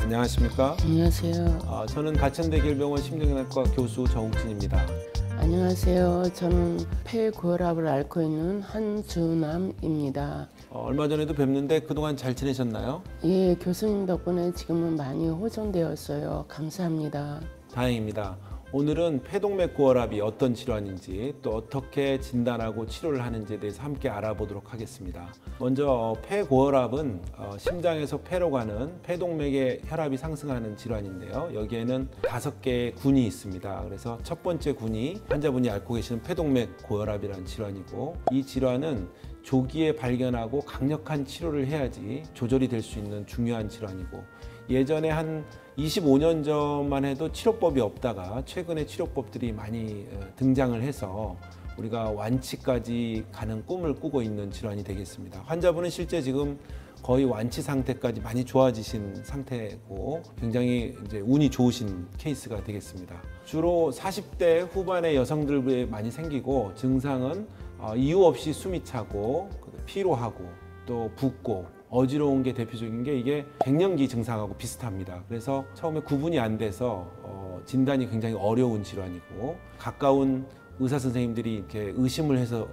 안녕하십니까? 안녕하세요. 저는 가천대길병원 심장내과 교수 정욱진입니다. 안녕하세요. 저는 폐고혈압을 앓고 있는 한주남입니다. 얼마 전에도 뵙는데 그동안 잘 지내셨나요? 예, 교수님 덕분에 지금은 많이 호전되었어요. 감사합니다. 다행입니다. 오늘은 폐동맥고혈압이 어떤 질환인지 또 어떻게 진단하고 치료를 하는지에 대해서 함께 알아보도록 하겠습니다. 먼저 폐고혈압은 심장에서 폐로 가는 폐동맥의 혈압이 상승하는 질환인데요. 여기에는 5개의 군이 있습니다. 그래서 첫 번째 군이 환자분이 앓고 계시는 폐동맥고혈압이라는 질환이고, 이 질환은 조기에 발견하고 강력한 치료를 해야지 조절이 될 수 있는 중요한 질환이고, 예전에 한 25년 전만 해도 치료법이 없다가 최근에 치료법들이 많이 등장을 해서 우리가 완치까지 가는 꿈을 꾸고 있는 질환이 되겠습니다. 환자분은 실제 지금 거의 완치 상태까지 많이 좋아지신 상태고 굉장히 이제 운이 좋으신 케이스가 되겠습니다. 주로 40대 후반의 여성들에 많이 생기고, 증상은 이유 없이 숨이 차고 피로하고 또 붓고 어지러운 게 대표적인 게, 이게 갱년기 증상하고 비슷합니다. 그래서 처음에 구분이 안 돼서 진단이 굉장히 어려운 질환이고, 가까운 의사 선생님들이 이렇게 의심을 해서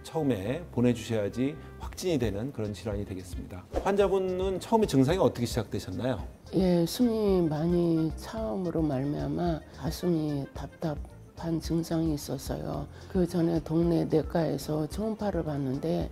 처음에 보내주셔야지 확진이 되는 그런 질환이 되겠습니다. 환자분은 처음에 증상이 어떻게 시작되셨나요? 예, 숨이 많이 차음으로 말미암아 가슴이 답답한 증상이 있었어요. 그 전에 동네 내과에서 초음파를 봤는데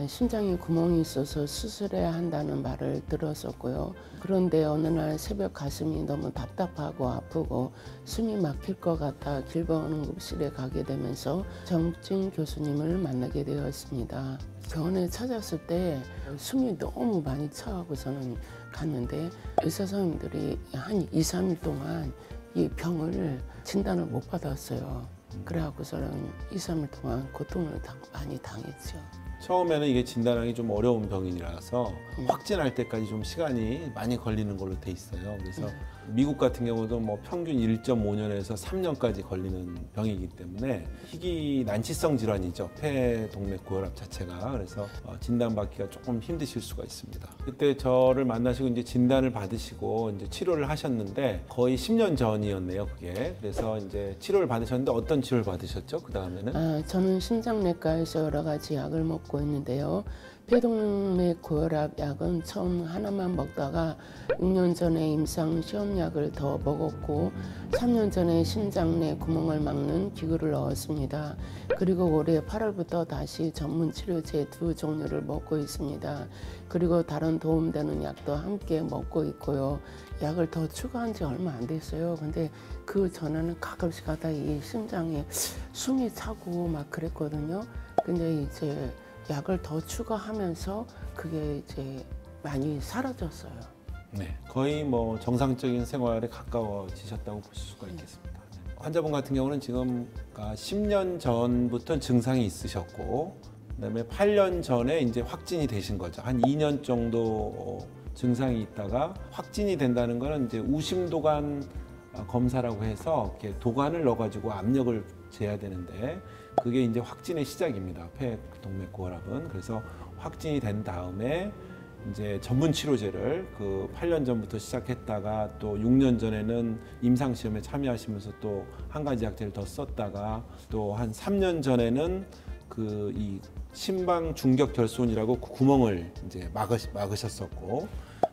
심장에 구멍이 있어서 수술해야 한다는 말을 들었었고요. 그런데 어느 날 새벽 가슴이 너무 답답하고 아프고 숨이 막힐 것 같아 길병원 응급실에 가게 되면서 정욱진 교수님을 만나게 되었습니다. 병원에 찾았을 때 숨이 너무 많이 차하고서는 갔는데 의사 선생님들이 한 2, 3일 동안 이 병을 진단을 못 받았어요. 그래갖고서는 2, 3일 동안 고통을 많이 당했죠. 처음에는 이게 진단하기 좀 어려운 병이라서 확진할 때까지 좀 시간이 많이 걸리는 걸로 돼 있어요. 그래서 미국 같은 경우도 뭐 평균 1.5년에서 3년까지 걸리는 병이기 때문에 희귀 난치성 질환이죠. 폐동맥고혈압 자체가. 그래서 진단받기가 조금 힘드실 수가 있습니다. 그때 저를 만나시고 이제 진단을 받으시고 이제 치료를 하셨는데 거의 10년 전이었네요, 그게. 그래서 이제 치료를 받으셨는데 어떤 치료를 받으셨죠? 그 다음에는? 저는 심장내과에서 여러 가지 약을 먹고 있는데요. 폐동맥고혈압 약은 처음 하나만 먹다가 6년 전에 임상 시험약을 더 먹었고, 3년 전에 심장 내 구멍을 막는 기구를 넣었습니다. 그리고 올해 8월부터 다시 전문 치료제 2종류를 먹고 있습니다. 그리고 다른 도움되는 약도 함께 먹고 있고요. 약을 더 추가한 지 얼마 안 됐어요. 근데 그 전에는 가끔씩 하다 이 심장에 숨이 차고 막 그랬거든요. 근데 이제 약을 더 추가하면서 그게 이제 많이 사라졌어요. 네, 거의 뭐 정상적인 생활에 가까워지셨다고 보실 수가 있겠습니다. 환자분 같은 경우는 지금 10년 전부터 증상이 있으셨고, 그다음에 8년 전에 이제 확진이 되신 거죠. 한 2년 정도 증상이 있다가 확진이 된다는 거는 이제 우심도관 검사라고 해서 이렇게 도관을 넣어가지고 압력을 재야 되는데, 그게 이제 확진의 시작입니다. 폐동맥고혈압은. 그래서 확진이 된 다음에 이제 전문 치료제를 그 8년 전부터 시작했다가 또 6년 전에는 임상 시험에 참여하시면서 또 한 가지 약제를 더 썼다가 또 한 3년 전에는 그 이 심방 중격 결손이라고 그 구멍을 이제 막으셨었고,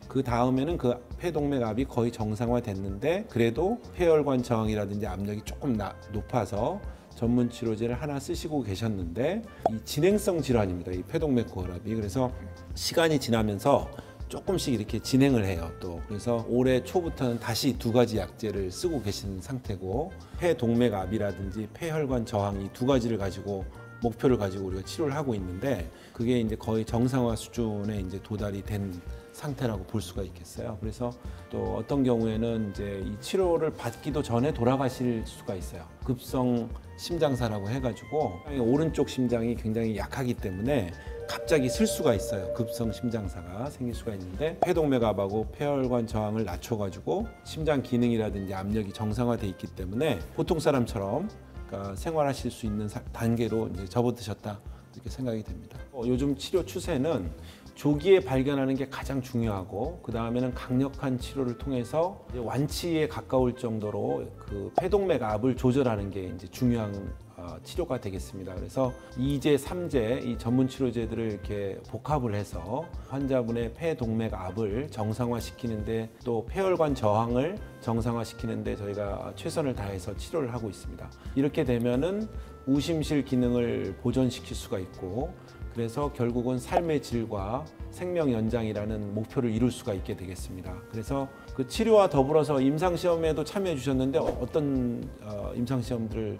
그 다음에는 그 폐동맥압이 거의 정상화됐는데 그래도 폐혈관 저항이라든지 압력이 조금 높아서 전문 치료제를 하나 쓰시고 계셨는데, 이 진행성 질환입니다. 이 폐동맥고혈압이. 그래서 시간이 지나면서 조금씩 이렇게 진행을 해요. 또 그래서 올해 초부터는 다시 2가지 약제를 쓰고 계신 상태고, 폐동맥압이라든지 폐혈관 저항 이 2가지를 가지고 목표를 가지고 우리가 치료를 하고 있는데, 그게 이제 거의 정상화 수준에 이제 도달이 된 상태라고 볼 수가 있겠어요. 그래서 또 어떤 경우에는 이제 이 치료를 받기도 전에 돌아가실 수가 있어요. 급성 심장사라고 해가지고 오른쪽 심장이 굉장히 약하기 때문에 갑자기 쓸 수가 있어요. 급성 심장사가 생길 수가 있는데, 폐동맥압하고 폐혈관 저항을 낮춰가지고 심장 기능이라든지 압력이 정상화돼 있기 때문에 보통 사람처럼 생활하실 수 있는 단계로 이제 접어드셨다, 이렇게 생각이 됩니다. 요즘 치료 추세는 조기에 발견하는 게 가장 중요하고 그 다음에는 강력한 치료를 통해서 이제 완치에 가까울 정도로 그 폐동맥 압을 조절하는 게 이제 중요한 치료가 되겠습니다. 그래서 2제, 3제 이 전문 치료제들을 이렇게 복합을 해서 환자분의 폐동맥 압을 정상화시키는데 또 폐혈관 저항을 정상화시키는데 저희가 최선을 다해서 치료를 하고 있습니다. 이렇게 되면은 우심실 기능을 보존시킬 수가 있고 그래서 결국은 삶의 질과 생명 연장이라는 목표를 이룰 수가 있게 되겠습니다. 그래서 그 치료와 더불어서 임상시험에도 참여해 주셨는데 어떤 임상시험들을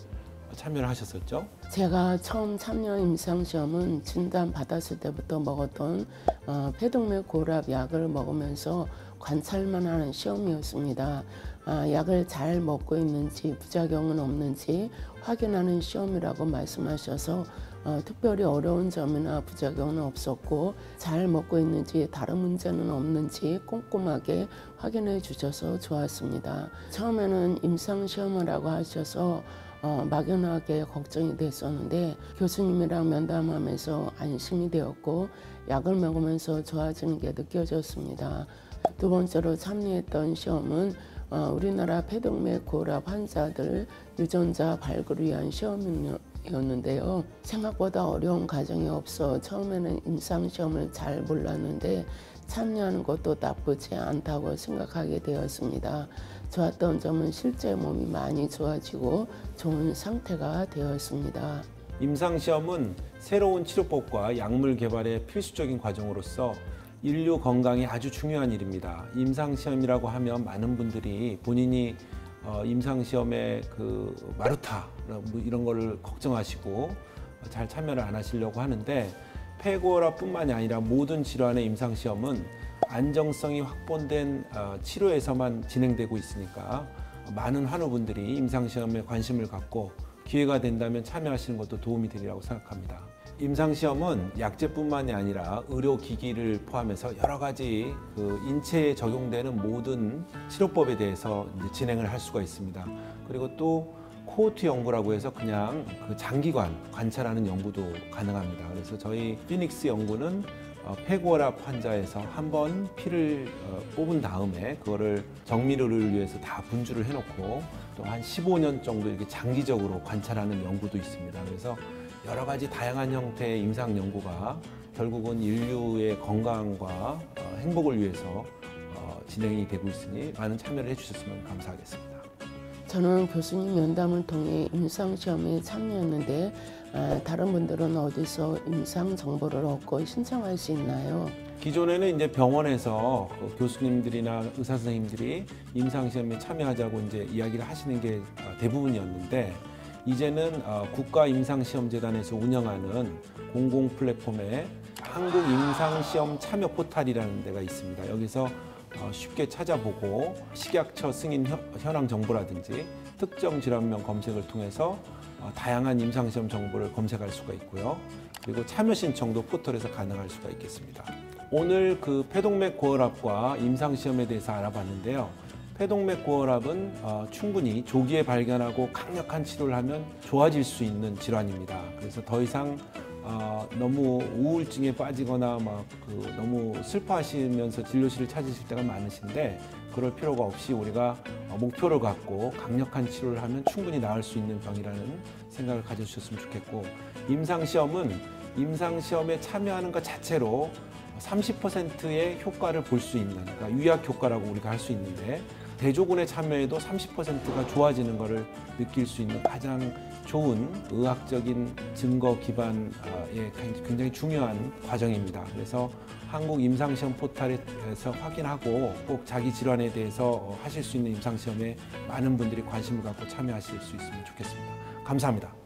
참여를 하셨었죠? 제가 처음 참여 임상시험은 진단 받았을 때부터 먹었던 폐동맥 고혈압 약을 먹으면서 관찰만 하는 시험이었습니다. 약을 잘 먹고 있는지 부작용은 없는지 확인하는 시험이라고 말씀하셔서 특별히 어려운 점이나 부작용은 없었고 잘 먹고 있는지 다른 문제는 없는지 꼼꼼하게 확인해 주셔서 좋았습니다. 처음에는 임상시험을 하고 하셔서 막연하게 걱정이 됐었는데 교수님이랑 면담하면서 안심이 되었고 약을 먹으면서 좋아지는 게 느껴졌습니다. 두 번째로 참여했던 시험은 우리나라 폐동맥 고혈압 환자들 유전자 발굴을 위한 시험이었는데요. 생각보다 어려운 과정이 없어 처음에는 임상시험을 잘 몰랐는데 참여하는 것도 나쁘지 않다고 생각하게 되었습니다. 좋았던 점은 실제 몸이 많이 좋아지고 좋은 상태가 되었습니다. 임상시험은 새로운 치료법과 약물 개발의 필수적인 과정으로서 인류 건강이 아주 중요한 일입니다. 임상시험이라고 하면 많은 분들이 본인이 임상시험에 그 마루타 이런 거를 걱정하시고 잘 참여를 안 하시려고 하는데 폐고혈압뿐만이 아니라 모든 질환의 임상시험은 안정성이 확보된 치료에서만 진행되고 있으니까 많은 환우분들이 임상시험에 관심을 갖고 기회가 된다면 참여하시는 것도 도움이 되리라고 생각합니다. 임상시험은 약제뿐만이 아니라 의료기기를 포함해서 여러 가지 그 인체에 적용되는 모든 치료법에 대해서 이제 진행을 할 수가 있습니다. 그리고 또 코호트 연구라고 해서 그냥 그 장기간 관찰하는 연구도 가능합니다. 그래서 저희 피닉스 연구는 폐고혈압 환자에서 한번 피를 뽑은 다음에 그거를 정밀의료를 위해서 다 분주를 해놓고 또 한 15년 정도 이렇게 장기적으로 관찰하는 연구도 있습니다. 그래서 여러 가지 다양한 형태의 임상 연구가 결국은 인류의 건강과 행복을 위해서 진행이 되고 있으니 많은 참여를 해주셨으면 감사하겠습니다. 저는 교수님 면담을 통해 임상시험에 참여했는데 다른 분들은 어디서 임상 정보를 얻고 신청할 수 있나요? 기존에는 이제 병원에서 교수님들이나 의사 선생님들이 임상시험에 참여하자고 이제 이야기를 하시는 게 대부분이었는데 이제는 국가임상시험재단에서 운영하는 공공 플랫폼에 한국임상시험 참여 포탈이라는 데가 있습니다. 여기서 쉽게 찾아보고 식약처 승인 현황 정보라든지 특정 질환명 검색을 통해서 다양한 임상시험 정보를 검색할 수가 있고요. 그리고 참여 신청도 포털에서 가능할 수가 있겠습니다. 오늘 그 폐동맥 고혈압과 임상시험에 대해서 알아봤는데요. 폐동맥 고혈압은 충분히 조기에 발견하고 강력한 치료를 하면 좋아질 수 있는 질환입니다. 그래서 더 이상 너무 우울증에 빠지거나 너무 슬퍼하시면서 진료실을 찾으실 때가 많으신데 그럴 필요가 없이 우리가 목표를 갖고 강력한 치료를 하면 충분히 나을 수 있는 병이라는 생각을 가져주셨으면 좋겠고 임상시험은 임상시험에 참여하는 것 자체로 30%의 효과를 볼 수 있는 그러니까 유약 효과라고 우리가 할 수 있는데 대조군에 참여해도 30%가 좋아지는 것을 느낄 수 있는 가장 좋은 의학적인 증거 기반의 굉장히 중요한 과정입니다. 그래서 한국 임상시험 포털에서 확인하고 꼭 자기 질환에 대해서 하실 수 있는 임상시험에 많은 분들이 관심을 갖고 참여하실 수 있으면 좋겠습니다. 감사합니다.